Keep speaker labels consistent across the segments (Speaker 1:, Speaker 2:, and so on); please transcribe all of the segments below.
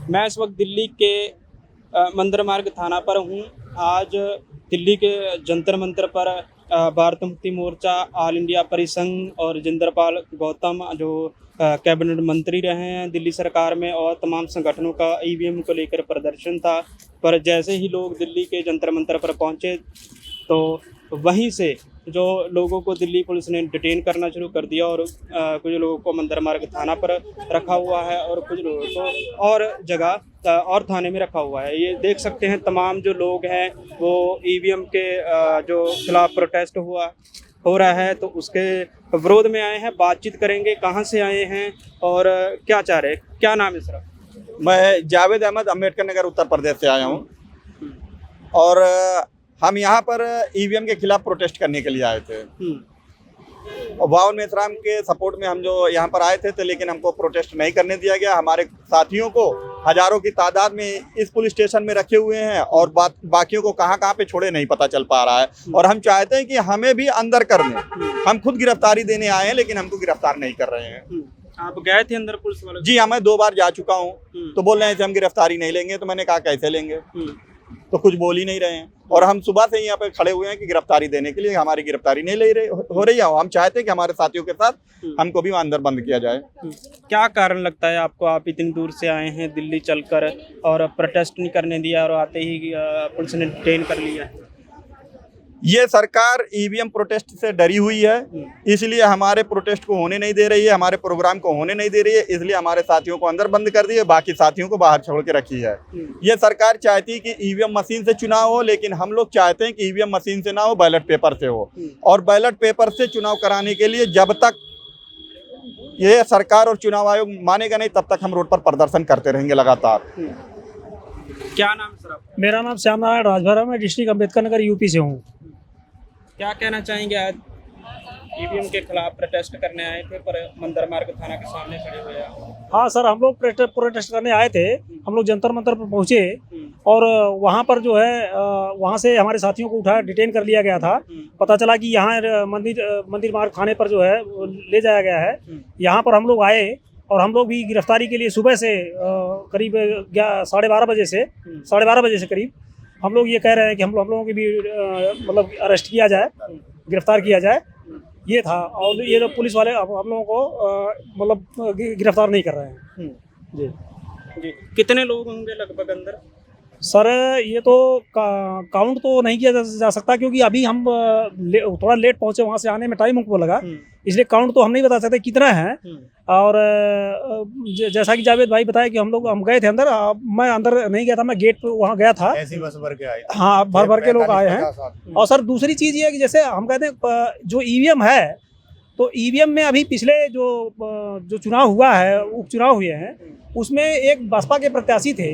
Speaker 1: मैं इस वक्त दिल्ली के मंदिर मार्ग थाना पर हूँ। आज दिल्ली के जंतर मंतर पर भारत मुक्ति मोर्चा, ऑल इंडिया परिसंघ और जिंदरपाल गौतम जो कैबिनेट मंत्री रहे हैं दिल्ली सरकार में, और तमाम संगठनों का ईवीएम को लेकर प्रदर्शन था। पर जैसे ही लोग दिल्ली के जंतर मंतर पर पहुंचे तो वहीं से जो लोगों को दिल्ली पुलिस ने डिटेन करना शुरू कर दिया, और कुछ लोगों को मंदिर मार्ग थाना पर रखा हुआ है और कुछ लोगों को और जगह और थाने में रखा हुआ है। ये देख सकते हैं तमाम जो लोग हैं वो ईवीएम के जो खिलाफ प्रोटेस्ट हो रहा है तो उसके विरोध में आए हैं। बातचीत करेंगे, कहाँ से आए हैं और क्या चाह रहे हैं। क्या नाम है सर?
Speaker 2: मैं जावेद अहमद, अम्बेडकर नगर, उत्तर प्रदेश से आया हूँ। और हम यहाँ पर ईवीएम के खिलाफ प्रोटेस्ट करने के लिए आए थे। और बावन मेश्राम के सपोर्ट में हम जो यहाँ पर आए थे लेकिन हमको प्रोटेस्ट नहीं करने दिया गया। हमारे साथियों को हजारों की तादाद में इस पुलिस स्टेशन में रखे हुए हैं और बाकियों को कहाँ पे छोड़े नहीं पता चल पा रहा है। और हम चाहते हैं कि हमें भी अंदर करने, हम खुद गिरफ्तारी देने आए हैं लेकिन हमको गिरफ्तार नहीं कर रहे हैं।
Speaker 1: आप गए थे अंदर पुलिस वाले?
Speaker 2: जी हाँ, मैं 2 बार जा चुका हूँ। तो बोल रहे हैं कि हम गिरफ्तारी नहीं लेंगे, तो मैंने कहा कैसे लेंगे, तो कुछ बोल ही नहीं रहे हैं। और हम सुबह से यहाँ पे खड़े हुए हैं कि गिरफ्तारी देने के लिए, हमारी गिरफ्तारी नहीं हो रही है। हम चाहते हैं कि हमारे साथियों के साथ हमको भी अंदर बंद किया जाए।
Speaker 1: क्या कारण लगता है आपको? आप इतनी दूर से आए हैं दिल्ली चलकर और प्रोटेस्ट नहीं करने दिया और आते ही पुलिस ने डिटेन कर लिया।
Speaker 2: ये सरकार ईवीएम प्रोटेस्ट से डरी हुई है, इसलिए हमारे प्रोटेस्ट को होने नहीं दे रही है, हमारे प्रोग्राम को होने नहीं दे रही है। इसलिए हमारे साथियों को अंदर बंद कर दिए, बाकी साथियों को बाहर छोड़ के रखी है। ये सरकार चाहती है कि ईवीएम मशीन से चुनाव हो, लेकिन हम लोग चाहते हैं कि ईवीएम मशीन से ना हो, बैलेट पेपर से हो। और बैलेट पेपर से चुनाव कराने के लिए जब तक ये सरकार और चुनाव आयोग मानेगा नहीं, तब तक हम रोड पर प्रदर्शन करते रहेंगे लगातार।
Speaker 1: क्या नाम सर आपका?
Speaker 3: मेरा नाम श्याम नारायण राजभरा, मैं डिस्ट्रिक्ट अम्बेडकर नगर यूपी से हूँ।
Speaker 1: क्या कहना चाहेंगे? आज ईवीएम के खिलाफ प्रोटेस्ट करने आए थे पर मंदिर मार्ग थाना के सामने खड़े हुए हैं।
Speaker 3: हाँ सर, हम लोग प्रोटेस्ट करने आए थे। हम लोग जंतर मंतर पर पहुँचे और वहाँ पर जो है वहाँ से हमारे साथियों को उठा डिटेन कर लिया गया था। पता चला कि यहाँ मंदिर मार्ग थाने पर जो है ले जाया गया है। यहाँ पर हम लोग आए और हम लोग भी गिरफ्तारी के लिए सुबह से करीब 12:30 बजे से करीब हम लोग ये कह रहे हैं कि हम लोगों की भी मतलब अरेस्ट किया जाए, गिरफ्तार किया जाए, ये था। और ये पुलिस वाले हम लोगों को मतलब गिरफ्तार नहीं कर रहे हैं। जी।
Speaker 1: कितने लोग होंगे लगभग अंदर?
Speaker 3: सर ये तो काउंट तो नहीं किया जा सकता, क्योंकि अभी हम थोड़ा लेट पहुंचे, वहां से आने में टाइम हमको लगा, इसलिए काउंट तो हम नहीं बता सकते कितना है। और जैसा कि जावेद भाई बताया कि हम गए थे अंदर। मैं अंदर नहीं गया था, मैं गेट पे वहाँ गया था।
Speaker 2: ऐसी बस भर के आए।
Speaker 3: हाँ, भर के लोग आए हैं। और सर दूसरी चीज़ ये है कि जैसे हम कहते हैं जो ईवीएम है, तो ईवीएम में अभी पिछले जो चुनाव हुआ है, उपचुनाव हुए हैं, उसमें एक बसपा के प्रत्याशी थे,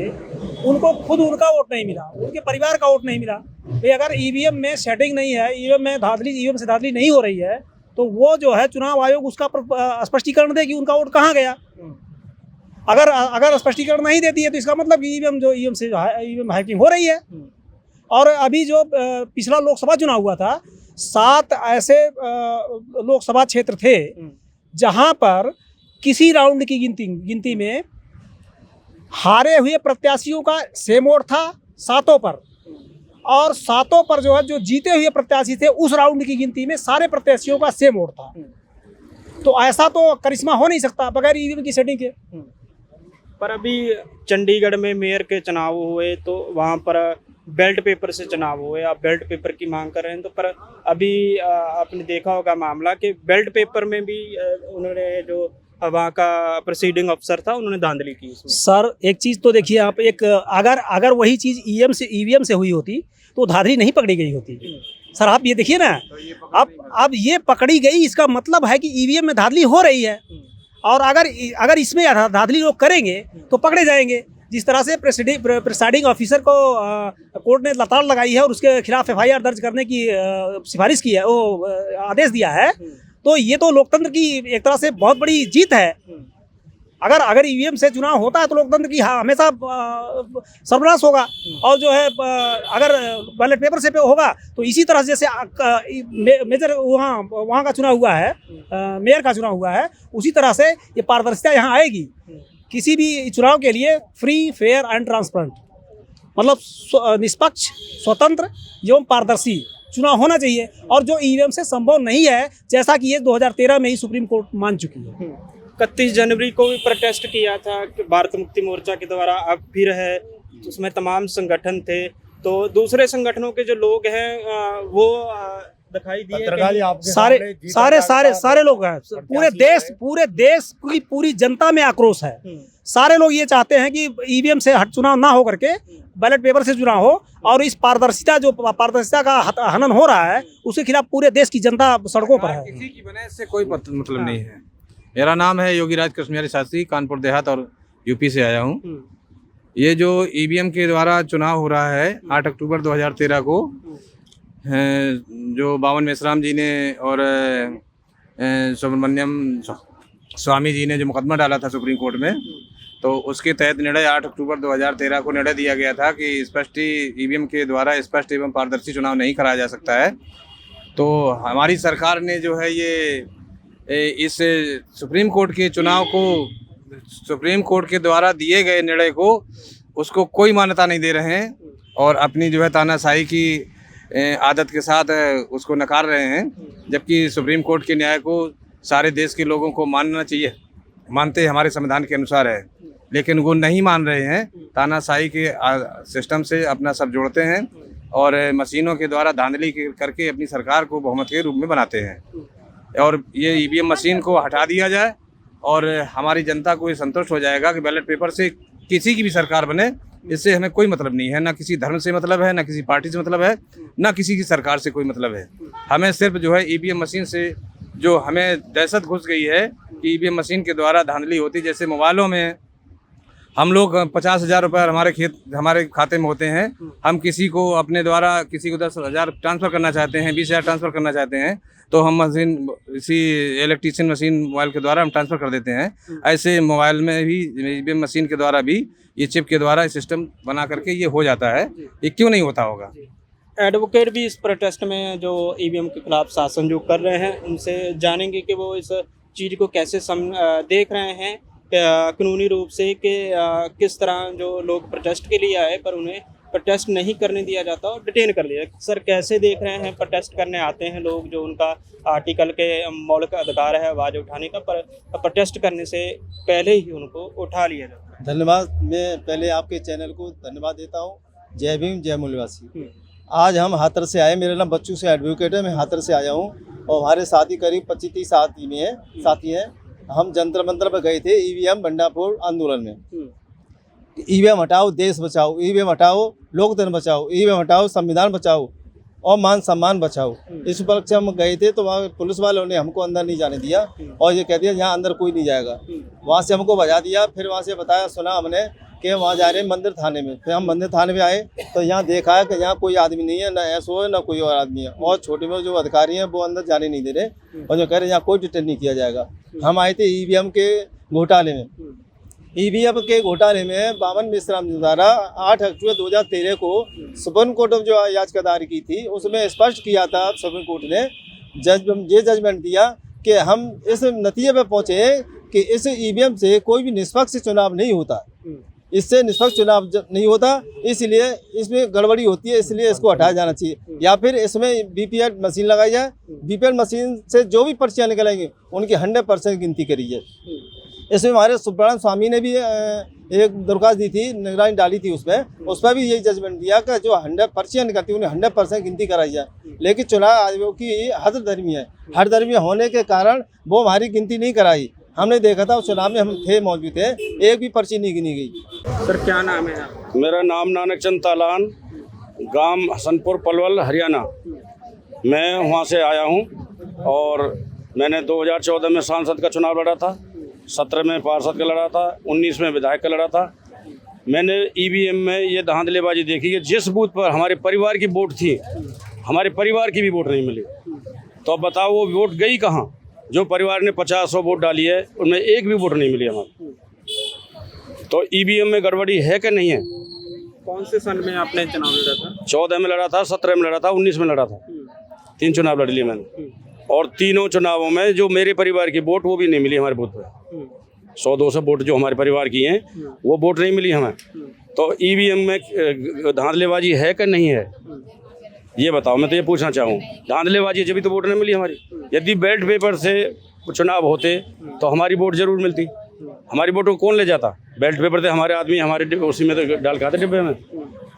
Speaker 3: उनको खुद उनका वोट नहीं मिला, उनके परिवार का वोट नहीं मिला। तो अगर ईवीएम में सेटिंग नहीं है, ईवीएम से धांधली नहीं हो रही है, तो वो जो है चुनाव आयोग उसका स्पष्टीकरण दे कि उनका वोट कहाँ गया। अगर स्पष्टीकरण नहीं देती है तो इसका मतलब कि ईवीएम हैकिंग हो रही है। और अभी जो पिछला लोकसभा चुनाव हुआ था, 7 ऐसे लोकसभा क्षेत्र थे जहां पर किसी राउंड की गिनती में हारे हुए प्रत्याशियों का सेम वोट था 7 पर, और 7 पर जो है जो जीते हुए प्रत्याशी थे उस राउंड की गिनती में सारे प्रत्याशियों का सेम वोट था। तो ऐसा तो करिश्मा हो नहीं सकता बगैर ईवीएम की सेटिंग के।
Speaker 1: पर अभी चंडीगढ़ में मेयर के चुनाव हुए तो वहाँ पर बेल्ट पेपर से चुनाव हुए, आप बेल्ट पेपर की मांग कर रहे हैं। तो पर अभी आपने देखा होगा मामला कि बेल्ट पेपर में भी उन्होंने जो वहाँ का प्रोसीडिंग अफसर था उन्होंने धांधली की उसमें। सर
Speaker 3: एक चीज़ तो देखिए आप, अगर वही चीज़ ईवीएम से हुई होती तो धांधली नहीं पकड़ी गई होती। सर आप ये देखिए ना, अब ये पकड़ी गई, इसका मतलब है कि ईवीएम में धांधली हो रही है। और अगर इसमें धांधली लोग करेंगे तो पकड़े जाएंगे। जिस तरह से प्रिसाइडिंग ऑफिसर को कोर्ट ने लताड़ लगाई है और उसके खिलाफ FIR दर्ज करने की सिफारिश की है, वो आदेश दिया है, तो ये तो लोकतंत्र की एक तरह से बहुत बड़ी जीत है। अगर ईवीएम से चुनाव होता है तो लोकतंत्र की हमेशा सर्वनाश होगा। और जो है अगर बैलेट पेपर से होगा तो इसी तरह से जैसे मेजर वहाँ का चुनाव हुआ है, मेयर का चुनाव हुआ है, उसी तरह से ये पारदर्शिता यहाँ आएगी किसी भी चुनाव के लिए फ्री फेयर एंड ट्रांसपेरेंट, मतलब निष्पक्ष, स्वतंत्र एवं पारदर्शी चुनाव होना चाहिए, और जो ईवीएम से संभव नहीं है, जैसा कि ये 2013 में ही सुप्रीम कोर्ट मान चुकी है।
Speaker 1: 31 जनवरी को भी प्रोटेस्ट किया था भारत मुक्ति मोर्चा के द्वारा, अब फिर है, उसमें तमाम संगठन थे, तो दूसरे संगठनों के जो लोग हैं वो दिखाई दिए।
Speaker 3: सारे लोग हैं, पूरे देश की पूरी जनता में आक्रोश है। सारे लोग ये चाहते हैं कि ईवीएम से चुनाव ना हो करके बैलेट पेपर से चुनाव हो, और इस पारदर्शिता का हनन हो रहा है, उसके खिलाफ पूरे देश की जनता सड़कों पर है।
Speaker 4: किसी की बने इससे कोई मतलब नहीं है। मेरा नाम है योगीराज कृष्णबिहारी शास्त्री, कानपुर देहात और यूपी से आया हूँ। ये जो ईवीएम के द्वारा चुनाव हो रहा है 8 अक्टूबर 2013 को, जो बावन मेश्राम जी ने और सुब्रमण्यम स्वामी जी ने जो मुकदमा डाला था सुप्रीम कोर्ट में, तो उसके तहत निर्णय 8 अक्टूबर 2013 को निर्णय दिया गया था कि स्पष्ट ईवीएम के द्वारा स्पष्ट एवं पारदर्शी चुनाव नहीं कराया जा सकता है। तो हमारी सरकार ने जो है ये इस सुप्रीम कोर्ट के चुनाव को, सुप्रीम कोर्ट के द्वारा दिए गए निर्णय को, उसको कोई मान्यता नहीं दे रहे हैं, और अपनी जो है तानाशाही की आदत के साथ उसको नकार रहे हैं, जबकि सुप्रीम कोर्ट के न्याय को सारे देश के लोगों को मानना चाहिए, मानते हमारे संविधान के अनुसार है, लेकिन वो नहीं मान रहे हैं। तानाशाही के सिस्टम से अपना सब जोड़ते हैं और मशीनों के द्वारा धांधली करके अपनी सरकार को बहुमत के रूप में बनाते हैं, और ये ईवीएम मशीन को हटा दिया जाए और हमारी जनता को ये संतुष्ट हो जाएगा कि बैलेट पेपर से किसी की भी सरकार बने, इससे हमें कोई मतलब नहीं है, ना किसी धर्म से मतलब है, ना किसी पार्टी से मतलब है, ना किसी की सरकार से कोई मतलब है। हमें सिर्फ जो है ईवीएम मशीन से जो हमें दहशत घुस गई है कि ईवीएम मशीन के द्वारा धांधली होती, जैसे मोबाइलों में हम लोग 50,000 रुपये हमारे खाते में होते हैं, हम किसी को अपने द्वारा किसी को 10,000 ट्रांसफ़र करना चाहते हैं, 20,000 ट्रांसफ़र करना चाहते हैं, तो हम मशीन, इसी इलेक्ट्रिशियन मशीन मोबाइल के द्वारा हम ट्रांसफ़र कर देते हैं। ऐसे मोबाइल में भी ईवीएम मशीन के द्वारा भी ये चिप के द्वारा सिस्टम बना करके ये हो जाता है। ये क्यों नहीं होता होगा?
Speaker 1: एडवोकेट भी इस प्रोटेस्ट में जो ईवीएम के खिलाफ शासन जो कर रहे हैं, उनसे जानेंगे कि वो इस चीज़ को कैसे देख रहे हैं कानूनी रूप से, कि किस तरह जो लोग प्रोटेस्ट के लिए आए पर उन्हें प्रोटेस्ट नहीं करने दिया जाता और डिटेन कर लिया। सर, कैसे देख रहे हैं, प्रोटेस्ट करने आते हैं लोग, जो उनका आर्टिकल के मौलिक अधिकार है आवाज़ उठाने का, पर प्रोटेस्ट करने से पहले ही उनको उठा लिया जाता है।
Speaker 5: धन्यवाद। मैं पहले आपके चैनल को धन्यवाद देता हूँ। जय भीम, जय मूलवासी। आज हम हाथर से आए, मेरा नाम बच्चू से एडवोकेट है, मैं हाथर से आया हूँ, और हमारे साथी करीब 25-30 साथी हैं। हम जंतर मंतर पर गए थे ईवीएम भंडाफोड़ आंदोलन में। ईवीएम हटाओ, देश बचाओ, ईवीएम हटाओ, लोकतंत्र बचाओ, ईवीएम हटाओ, संविधान बचाओ और मान सम्मान बचाओ। इस उपलक्ष्य से हम गए थे, तो वहाँ पुलिस वालों ने हमको अंदर नहीं जाने दिया और ये कह दिया यहाँ अंदर कोई नहीं जाएगा। वहाँ से हमको भजा दिया, फिर वहाँ से बताया, सुना हमने कि वहाँ जा रहे हैं मंदिर थाने में। फिर हम मंदिर थाने में आए तो यहाँ देखा है कि यहाँ कोई आदमी नहीं है, ना एसओ है, ना कोई और आदमी है, और छोटे में जो अधिकारी हैं वो अंदर जाने नहीं दे रहे, और जो कह रहे हैं यहाँ कोई डिटेन नहीं किया जाएगा। हम आए थे ईवीएम के घोटाले में। ईवीएम के घोटाले में बावन मेश्राम द्वारा 8 अक्टूबर 2013 को सुप्रीम कोर्ट में जो याचिका दायर की थी, उसमें स्पष्ट किया था सुप्रीम कोर्ट ने ये जजमेंट दिया कि हम इस नतीजे पर पहुँचे कि इस ईवीएम से कोई भी निष्पक्ष चुनाव नहीं होता, इससे निष्पक्ष चुनाव नहीं होता, इसलिए इसमें गड़बड़ी होती है, इसलिए इसको हटाया जाना चाहिए, या फिर इसमें बीपीएल मशीन लगाई जाए। बीपीएल मशीन से जो भी पर्चियाँ निकलेंगी उनकी 100% गिनती करी जाए। इसमें हमारे सुब्रमण्यम स्वामी ने भी एक दरख्वास्त दी थी, निगरानी डाली थी, उस पर भी यही जजमेंट दिया कि जो 100 पर्चियाँ निकलती है उन्हें 100% गिनती कराई जाए। लेकिन चुनाव आयोग की हदधर्मी है, हदधर्मी होने के कारण वो हमारी गिनती नहीं कराई। हमने देखा था उस चुनाव में हम थे, मौजूद थे, एक भी पर्ची नहीं गिनी गई।
Speaker 1: सर, क्या नाम है आपका?
Speaker 6: मेरा नाम नानक चंद तालान, गांव हसनपुर पलवल, हरियाणा। मैं वहां से आया हूं और मैंने 2014 में सांसद का चुनाव लड़ा था, 17 में पार्षद का लड़ा था, 19 में विधायक का लड़ा था। मैंने ईवीएम में ये धांधलेबाजी देखी कि जिस बूथ पर हमारे परिवार की वोट थी, हमारे परिवार की भी वोट नहीं मिली। तो अब बताओ वो वोट गई कहाँ? जो परिवार ने 50-100 वोट डाली है, उनमें एक भी वोट नहीं मिली हमारी। तो ईवीएम में गड़बड़ी है कि नहीं है?
Speaker 1: कौन से सन में आपने चुनाव लड़ा था?
Speaker 6: 14 में लड़ा था, 17 में लड़ा था, 19 में लड़ा था। 3 चुनाव लड़ लिए मैंने, और तीनों चुनावों में जो मेरे परिवार की वोट वो भी नहीं मिली हमारे बूथ पे। 100-200 वोट जो हमारे परिवार की हैं वो वोट नहीं मिली हमें। तो ईवीएम में धांधलेबाजी है कि नहीं है, ये बताओ। मैं तो ये पूछना चाहूँ, धांधलेबाजी जब भी तो वोट नहीं मिली हमारी। यदि बैलेट पेपर से चुनाव होते तो हमारी वोट जरूर मिलती। हमारी वोट को कौन ले जाता? बैलेट पेपर थे हमारे आदमी, हमारे उसी में तो डाल खाते डिब्बे में।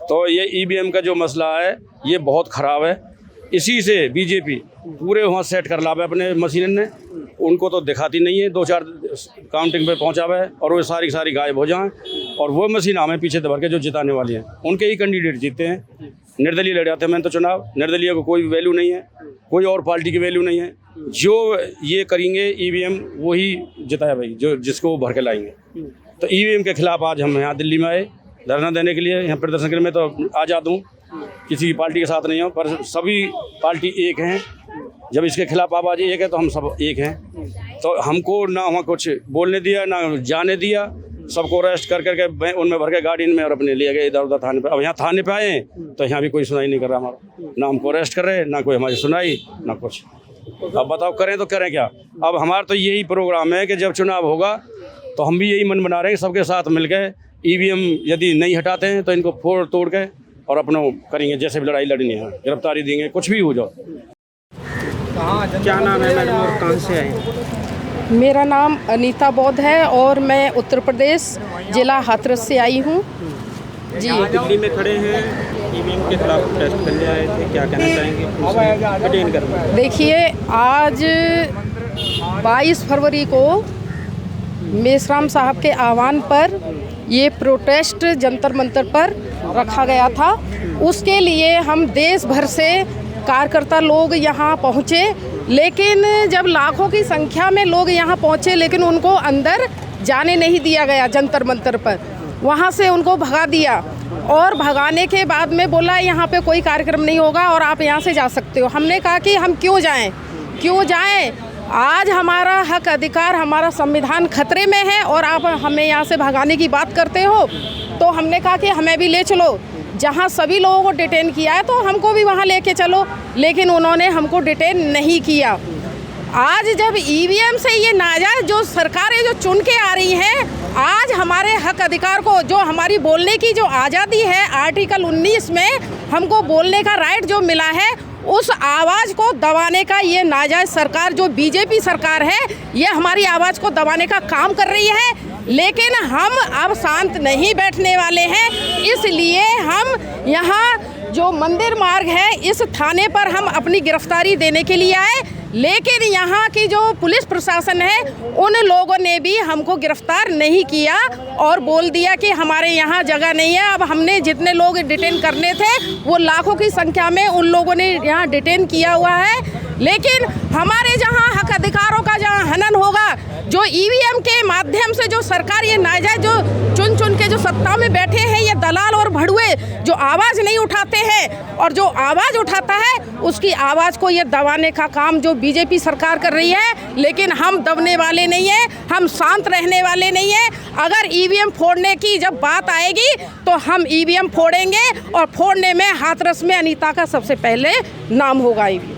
Speaker 6: तो ये ईवीएम का जो मसला है ये बहुत ख़राब है। इसी से बीजेपी पूरे वहाँ सेट कर लावे अपने मशीन ने, उनको तो दिखाती नहीं है, 2-4 काउंटिंग पे पहुँचावे और वो सारी सारी गायब हो जाएं, और वो मशीन हमें पीछे दबा के जो जिताने वाली हैं उनके ही कैंडिडेट जीतते हैं। निर्दलीय लड़ जाते हैं। मैंने तो चुनाव, निर्दलीय को कोई वैल्यू नहीं है, कोई और पार्टी की वैल्यू नहीं है। जो ये करेंगे ईवीएम वही जिताया भाई, जो जिसको वो भर के लाएंगे। तो ईवीएम के खिलाफ आज हम यहाँ दिल्ली में आए धरना देने के लिए, यहाँ प्रदर्शन करने में। तो आज़ाद हूँ, किसी पार्टी के साथ नहीं हूँ, पर सभी पार्टी एक हैं। जब इसके खिलाफ आवाज़ एक है तो हम सब एक हैं। तो हमको ना वहाँ कुछ बोलने दिया ना जाने दिया, सबको अरेस्ट कर करके उनमें भर के गाड़ी में और अपने लिए गए इधर उधर थाने पे। अब यहाँ थाने पे आए तो यहाँ भी कोई सुनाई नहीं कर रहा हमारा, ना हमको अरेस्ट कर रहे, ना कोई हमारी सुनाई, ना कुछ। अब बताओ करें तो करें क्या? अब हमारा तो यही प्रोग्राम है कि जब चुनाव होगा तो हम भी यही मन बना रहे हैं, सबके साथ मिलकर ईवीएम यदि नहीं हटाते हैं तो इनको फोड़ तोड़ के और अपना करेंगे, जैसे भी लड़ाई लड़नी है, गिरफ्तारी देंगे, कुछ भी हो जाओ।
Speaker 1: क्या नाम है मैडम और कहाँ से आए?
Speaker 7: मेरा नाम अनीता बौद्ध है और मैं उत्तर प्रदेश जिला हाथरस से आई हूँ जी।
Speaker 1: दिल्ली में खड़े हैं, ईवीएम के खिलाफ प्रोटेस्ट करने आए थे, क्या कहना चाहेंगे?
Speaker 7: देखिए, आज 22 फरवरी को मेश्राम साहब के आह्वान पर ये प्रोटेस्ट जंतर मंतर पर रखा गया था। उसके लिए हम देश भर से कार्यकर्ता लोग यहाँ पहुँचे, लेकिन जब लाखों की संख्या में लोग यहाँ पहुँचे लेकिन उनको अंदर जाने नहीं दिया गया जंतर मंतर पर, वहाँ से उनको भगा दिया। और भगाने के बाद में बोला यहाँ पे कोई कार्यक्रम नहीं होगा और आप यहाँ से जा सकते हो। हमने कहा कि हम क्यों जाएं? आज हमारा हक अधिकार, हमारा संविधान खतरे में है और आप हमें यहाँ से भगाने की बात करते हो। तो हमने कहा कि हमें भी ले चलो, जहाँ सभी लोगों को डिटेन किया है तो हमको भी वहाँ लेके चलो, लेकिन उन्होंने हमको डिटेन नहीं किया। आज जब ईवीएम से ये नाजायज जो सरकारें जो चुन के आ रही हैं, आज हमारे हक अधिकार को, जो हमारी बोलने की जो आज़ादी है आर्टिकल 19 में हमको बोलने का राइट जो मिला है, उस आवाज़ को दबाने का ये नाजायज सरकार जो बीजेपी सरकार है, ये हमारी आवाज़ को दबाने का काम कर रही है। लेकिन हम अब शांत नहीं बैठने वाले हैं, इसलिए हम यहाँ जो मंदिर मार्ग है इस थाने पर हम अपनी गिरफ्तारी देने के लिए आए। लेकिन यहाँ की जो पुलिस प्रशासन है उन लोगों ने भी हमको गिरफ्तार नहीं किया और बोल दिया कि हमारे यहाँ जगह नहीं है। अब हमने जितने लोग डिटेन करने थे वो लाखों की संख्या में उन लोगों ने यहाँ डिटेन किया हुआ है। लेकिन हमारे जहाँ हक अधिकारों का जहाँ हनन होगा, जो ईवीएम के माध्यम से जो सरकार ये नाजायज जो चुन के जो सत्ता में बैठे हैं, ये दलाल और भड़ुए जो आवाज़ नहीं उठाते हैं और जो आवाज़ उठाता है उसकी आवाज़ को ये दबाने का काम जो बीजेपी सरकार कर रही है। लेकिन हम दबने वाले नहीं हैं, हम शांत रहने वाले नहीं हैं। अगर ईवीएम फोड़ने की जब बात आएगी तो हम ईवीएम फोड़ेंगे और फोड़ने में हाथरस में अनीता का सबसे पहले नाम होगा। ईवीएम